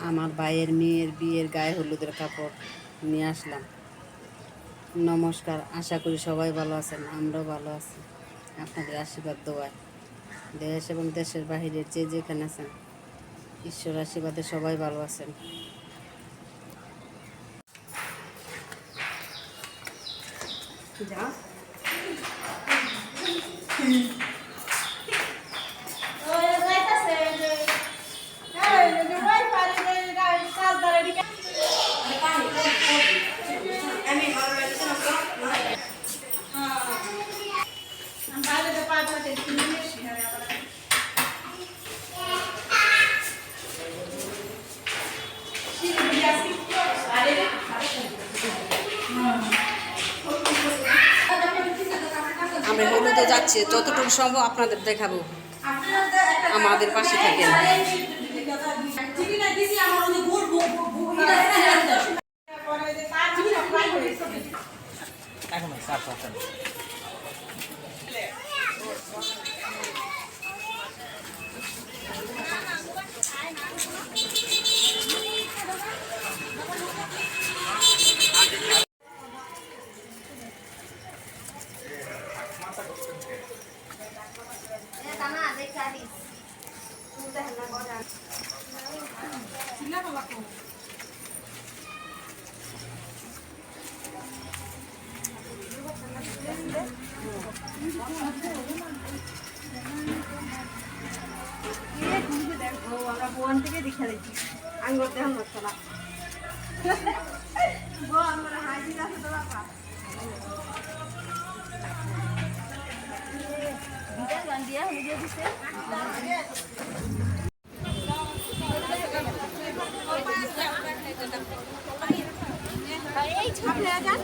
আমার ভাইয়ের মেয়ের বিয়ের গায়ে হলুদের কাপড় নিয়ে আসলাম। নমস্কার, আশা করি সবাই ভালো আছেন, আমরাও ভালো আছি আপনাদের আশীর্বাদ দোয়ায়। দেশ এবং দেশের বাহিরের যে যেখানে আছেন, ঈশ্বর আশীর্বাদে সবাই ভালো আছেন। যা আমরা হলুদে যাচ্ছি, যতটুকু সম্ভব আপনাদের দেখাবো। আমাদের পাশে থাকেন। আমরা বোন থেকে দীক্ষা দিচ্ছি আঙ্গুর দেহ হচ্ছে না আমরা হাজি আছে তো বাবা দিয়া নিজে দিছে এই ছাপলে যান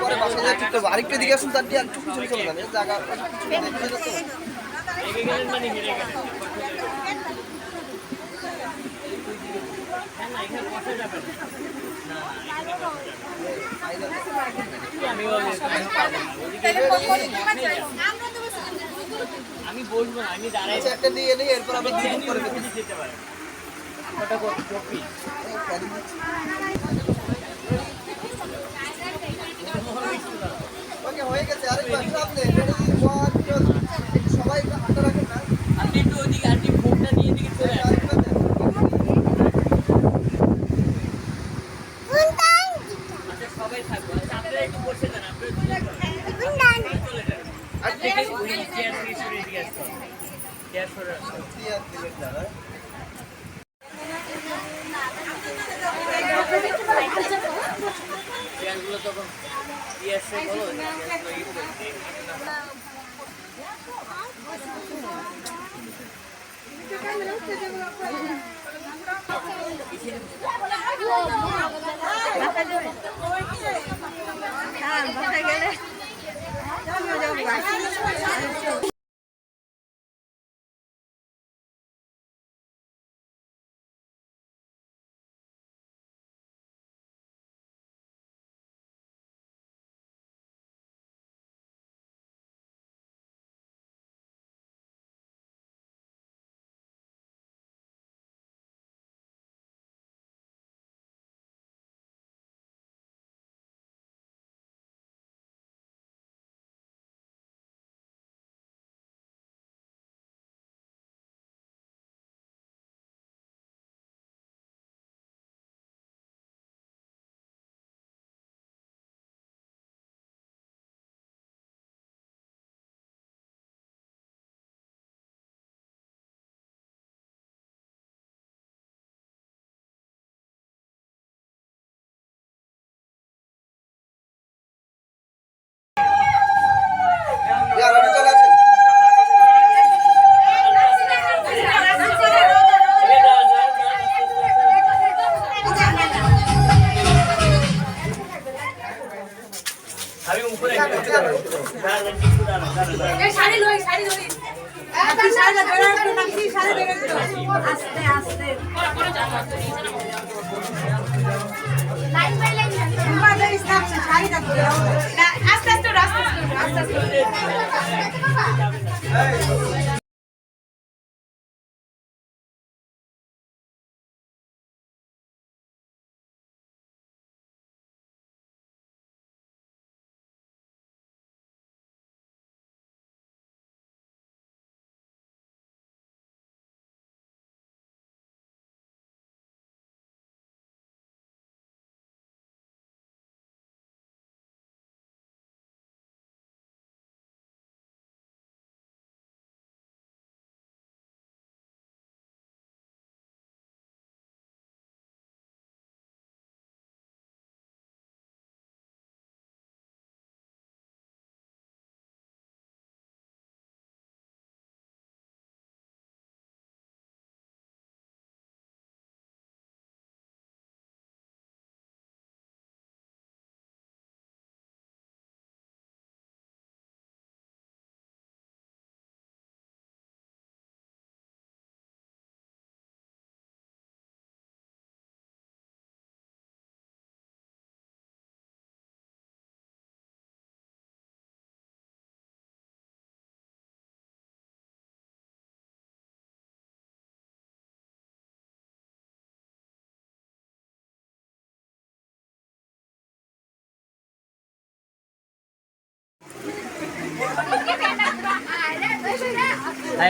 পরে বাসায় যা ঠিক করবো। আরেকটু দিকে আসুন, তার দিয়ে একটু পিছনে চলে যাবে জায়গা। আমি বলবো না, আমি দাঁড়াই একটা দিয়ে নেই, এরপর আমরা দ্বিগুণ করে যেতে পারি। ওটা কত টপি? ওকে, হয়ে গেছে। আরেকবার আপনি সবাই হাতে রাখেন না। আপনি একটু ওদিকে আপনি ফোনটা নিয়ে এদিকে চলে আসেন। আচ্ছা, সবাই থাকবো। আচ্ছা, আপনারা একটু বসে যান, আপনারা চলে যান। আর থেকে ওই চেয়ার থেকে সরে এদিকে আসতে হবে। চেয়ার সরে আসতে হবে। চেয়ারগুলো তখন দিয়ে আসছে, বলো গেলে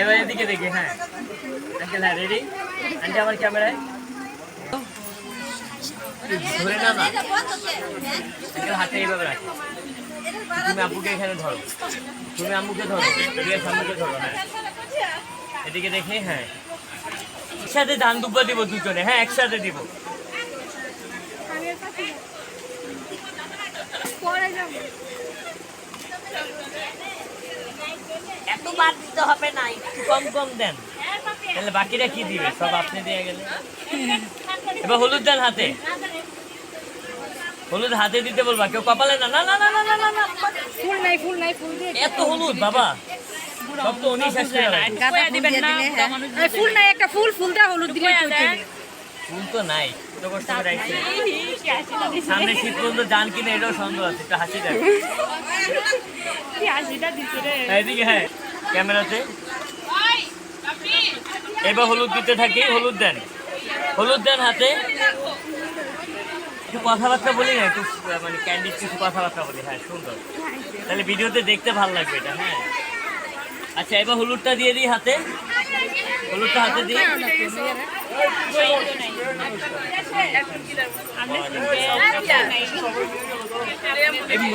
এবার এদিকে দেখি। হ্যাঁ আঙ্কেল, হ্যাঁ রেডি। আন্টি আমার ক্যামেরায় ধরে না না, আঙ্কেল হাতে এইভাবে রাখো। তুমি আব্বুকে এখানে ধরো, তুমি আম্মুকে ধরো, বিয়ের সামনেকে ধরো। হ্যাঁ এদিকে দেখে। হ্যাঁ একসাথে ধান দুব্বা দিব দুজনে। হ্যাঁ একসাথে দিব। এত বাদ দিতে হবে না, একটু কম কম দেন, তাহলে বাকিরা কি দিবে? সব আপনি দিয়ে গেলে। এবার হলুদ দেন হাতে, হলুদ হাতে দিতে বলবা, কেউ কপালে না। না না না না না না না, ফুল নাই, ফুল নাই, ফুল দিয়ে এত হলুদ বাবা, সব তো উনি শেষ করে দেয়। দিবেন না। ফুল নাই, একটা ফুল, ফুলটা হলুদ দিলে ফুল তো নাই, তো কষ্ট করে রাখছে। সামনে শীত পর্যন্ত যান কিনা এটাও সন্দেহ আছে। একটু হাসি দেয় এদিকে। হ্যাঁ ক্যামেরাতে। এবার হলুদ দিতে থাকি। হলুদ দেন, হলুদ দেন হাতে। একটু কথাবার্তা বলি না, একটু মানে ক্যান্ডিড কিছু কথাবার্তা বলি। হ্যাঁ সুন্দর, তাহলে ভিডিওতে দেখতে ভালো লাগবে এটা। হ্যাঁ আচ্ছা, এবার হলুদটা দিয়ে দিই হাতে, হলুদটা হাতে দিই।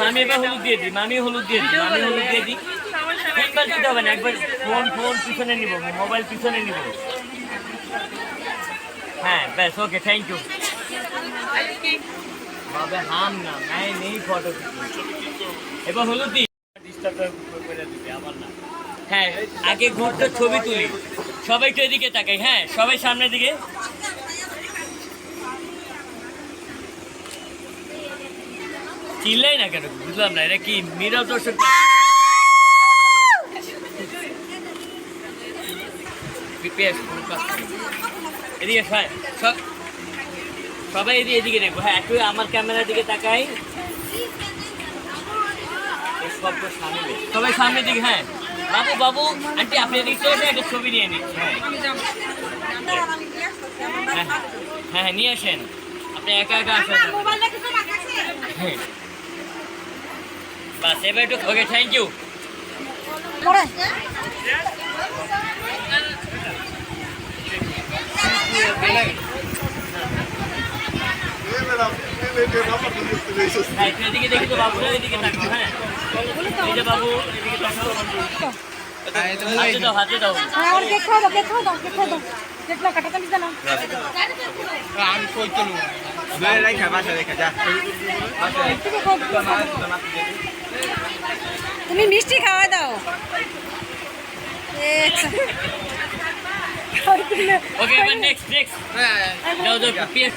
মামি এবার হলুদ দিয়ে দিই, মামি হলুদ দিয়ে দিই, মামি হলুদ দিয়ে দিই। তিনবার দিতে হবে না, একবার। ফোন ফোন পিছনে নিব, মোবাইল পিছনে নিব। হ্যাঁ ব্যাস, ওকে, থ্যাংক ইউ। বাবা হাম না, নাই নেই ফটো। এবার হলুদ দিই। হ্যাঁ আগে ঘুরতে ছবি তুলি, সবাই তো এদিকে তাকাই। হ্যাঁ সবাই সামনের দিকে। চিল্লাই না কেন, বুঝলাম না, এটা কি নীরব দর্শক? এদিকে সবাই এদিকে দেখবো। হ্যাঁ একটু আমার ক্যামেরার দিকে তাকাই। সবাই সামনের দিকে। হ্যাঁ বাবু বাবু আন্টি আপনি এদিকে চলে একটা ছবি নিয়ে নিচ্ছি। হ্যাঁ হ্যাঁ হ্যাঁ নিয়ে আসেন, আপনি একা একা আসেন। হ্যাঁ বাস এবার একটু। Okay thank you. হ্যাঁ এদিকে দেখি তো বাবু, এদিকে তাকাও। হ্যাঁ এই যে বাবু এদিকে তাকাও। হাতে দাও, হাতে দাও। আমি কই তো রেখা বাসা রেখা যা। তুমি মিষ্টি খাওয়া দাও। ওকে এবার নেক্সট যাও যাও পিএস।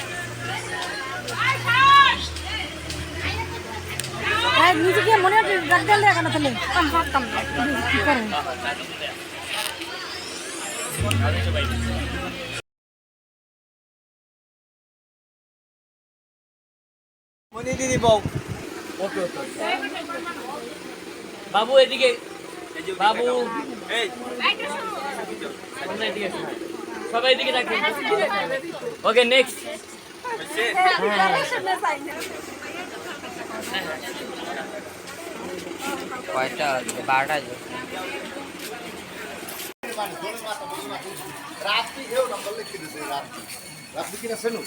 হ্যাঁ নিজেকে মনে হয় ডাক দিলে কেন তাহলে কাম পারতাম কি করে মনি দিদি বউ ওকে ওকে বাবু এদিকে বাবু তোমরা এদিকে এসো। সবাই এদিকে থাকবেন ওকে নেক্সট কয়টা 12টা রাত্রি ঘেউ নম্বর লিখে দিতে রাত্রি কিনা শুনুন